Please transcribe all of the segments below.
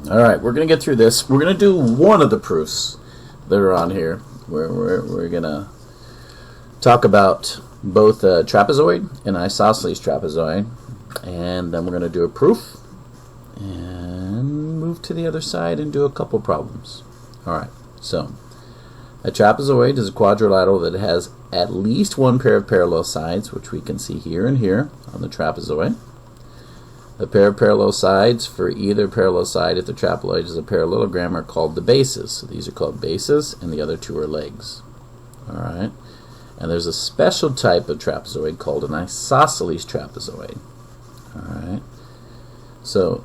Alright, we're going to get through this. We're going to do one of the proofs that are on here. We're going to talk about both trapezoid and isosceles trapezoid, and then we're going to do a proof and move to the other side and do a couple problems. Alright, so a trapezoid is a quadrilateral that has at least one pair of parallel sides, which we can see here and here on the trapezoid. The pair of parallel sides for either parallel side, if the trapezoid is a parallelogram, are called the bases. So these are called bases, and the other two are legs. Alright, and there's a special type of trapezoid called an isosceles trapezoid. Alright, so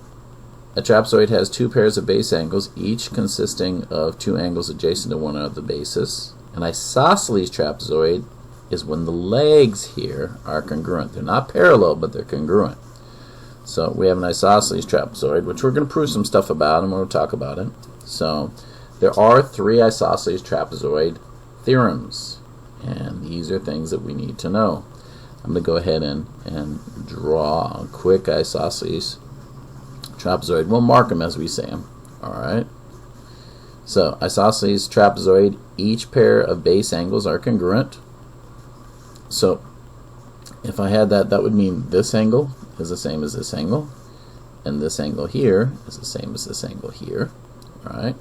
a trapezoid has two pairs of base angles, each consisting of two angles adjacent to one of the bases. An isosceles trapezoid is when the legs here are congruent. They're not parallel, but they're congruent. So we have an isosceles trapezoid, which we're going to prove some stuff about, and we'll talk about it. So there are three isosceles trapezoid theorems, and these are things that we need to know. I'm going to go ahead and draw a quick isosceles trapezoid. We'll mark them as we say them. Alright. So isosceles trapezoid, each pair of base angles are congruent. So if I had that, that would mean this angle is the same as this angle, and this angle here is the same as this angle here. Alright.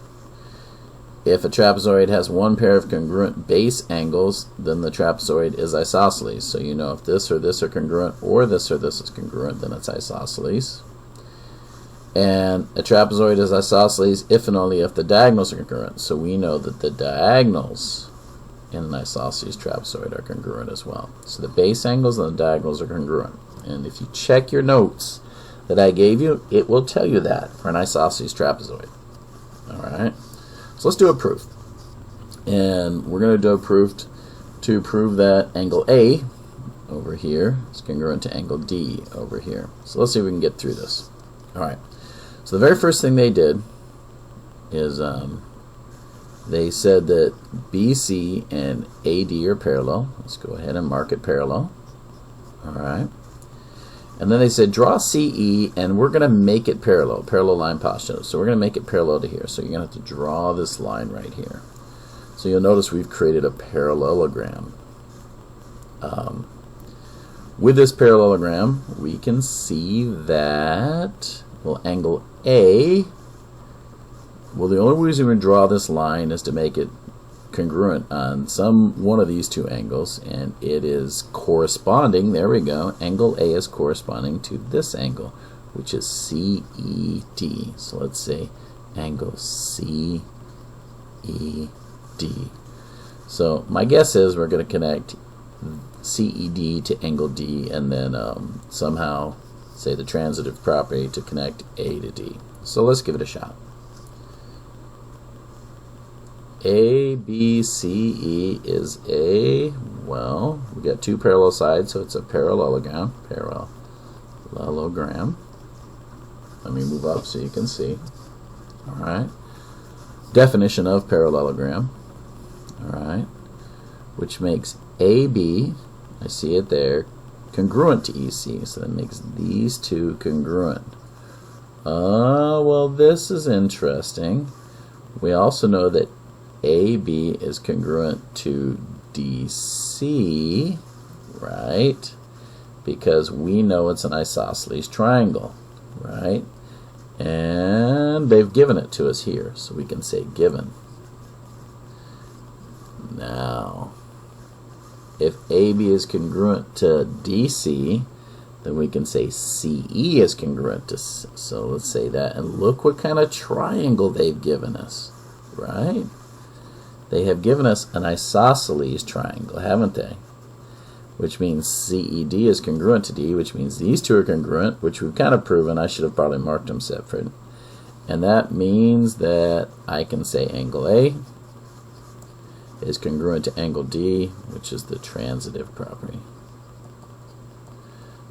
If a trapezoid has one pair of congruent base angles, then the trapezoid is isosceles. So you know if this or this are congruent, or this is congruent, then it's isosceles. And a trapezoid is isosceles if and only if the diagonals are congruent. So we know that the diagonals in an isosceles trapezoid are congruent as well. So the base angles and the diagonals are congruent. And if you check your notes that I gave you, it will tell you that for an isosceles trapezoid. Alright, so let's do a proof. And we're going to do a proof to prove that angle A over here is congruent to angle D over here. So let's see if we can get through this. Alright, so the very first thing they did is they said that BC and AD are parallel. Let's go ahead and mark it parallel. Alright. And then they said draw CE, and we're going to make it parallel line postulate. So we're going to make it parallel to here. So you're going to have to draw this line right here. So you'll notice we've created a parallelogram. With this parallelogram, we can see that, well, angle A, well, the only reason we draw this line is to make it congruent on one of these two angles, and it is corresponding, there we go, angle A is corresponding to this angle, which is CED. So let's say angle CED. So my guess is we're going to connect CED to angle D, and then somehow say the transitive property to connect A to D. So let's give it a shot. ABCE is a, well, we got two parallel sides, so it's a parallelogram. Let me move up so you can see. Alright. Definition of parallelogram. Alright. Which makes AB, I see it there, congruent to EC. So that makes these two congruent. Well, this is interesting. We also know that AB is congruent to DC, right? Because we know it's an isosceles triangle, right? And they've given it to us here, so we can say given. Now, if AB is congruent to DC, then we can say CE is congruent to C. So let's say that, and look what kind of triangle they've given us, right? They have given us an isosceles triangle, haven't they? Which means CED is congruent to D, which means these two are congruent, which we've kind of proven. I should have probably marked them separate. And that means that I can say angle A is congruent to angle D, which is the transitive property.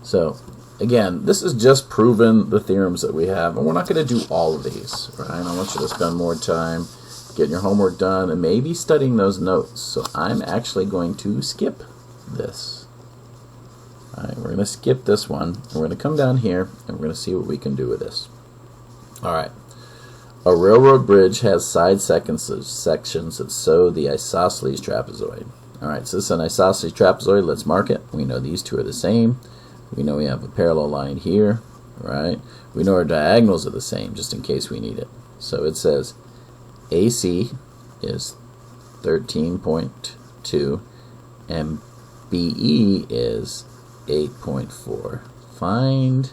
So, again, this is just proving the theorems that we have, and we're not going to do all of these, right? I want you to spend more time getting your homework done and maybe studying those notes. So I'm actually going to skip this. Alright, we're going to skip this one, and we're going to come down here, and we're going to see what we can do with this. Alright, A railroad bridge has side sections that show the isosceles trapezoid. Alright, so this is an isosceles trapezoid. Let's mark it. We know these two are the same. We know we have a parallel line here. Right? We know our diagonals are the same, just in case we need it. So it says AC is 13.2 and BE is 8.4. Find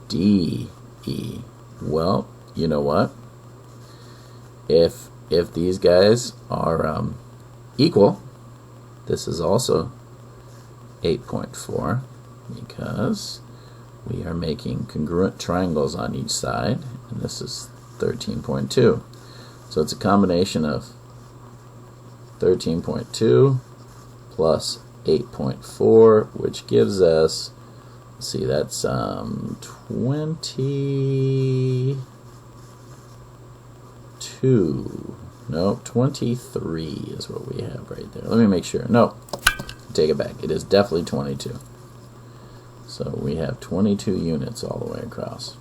DE. Well, you know what? If these guys are equal, this is also 8.4 because we are making congruent triangles on each side, and this is 13.2. So it's a combination of 13.2 plus 8.4, which gives us, let's see, that's 22. No, 23 is what we have right there. Let me make sure. No, take it back. It is definitely 22. So we have 22 units all the way across.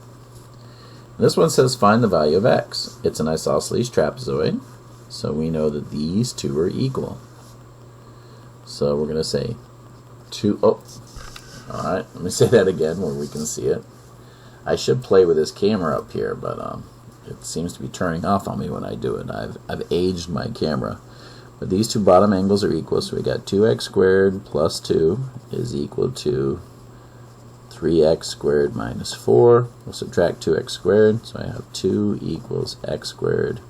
This one says find the value of x. It's an isosceles trapezoid, so we know that these two are equal. So we're going to say 2. Oh, alright, let me say that again where we can see it. I should play with this camera up here, but it seems to be turning off on me when I do it. I've aged my camera. But these two bottom angles are equal, so we got 2x squared plus 2 is equal to 3x squared minus 4. We'll subtract 2x squared, so I have 2 equals x squared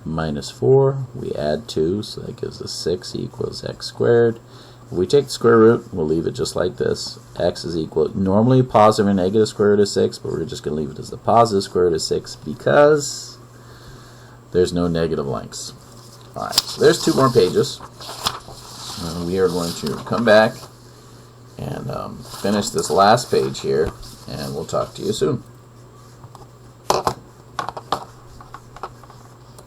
minus 4. We add 2, so that gives us 6 equals x squared. If we take the square root, we'll leave it just like this. X is equal, normally positive or negative square root of 6, but we're just going to leave it as the positive square root of 6 because there's no negative lengths. Alright, so there's 2 more pages. We are going to come back and finish this last page here, and we'll talk to you soon.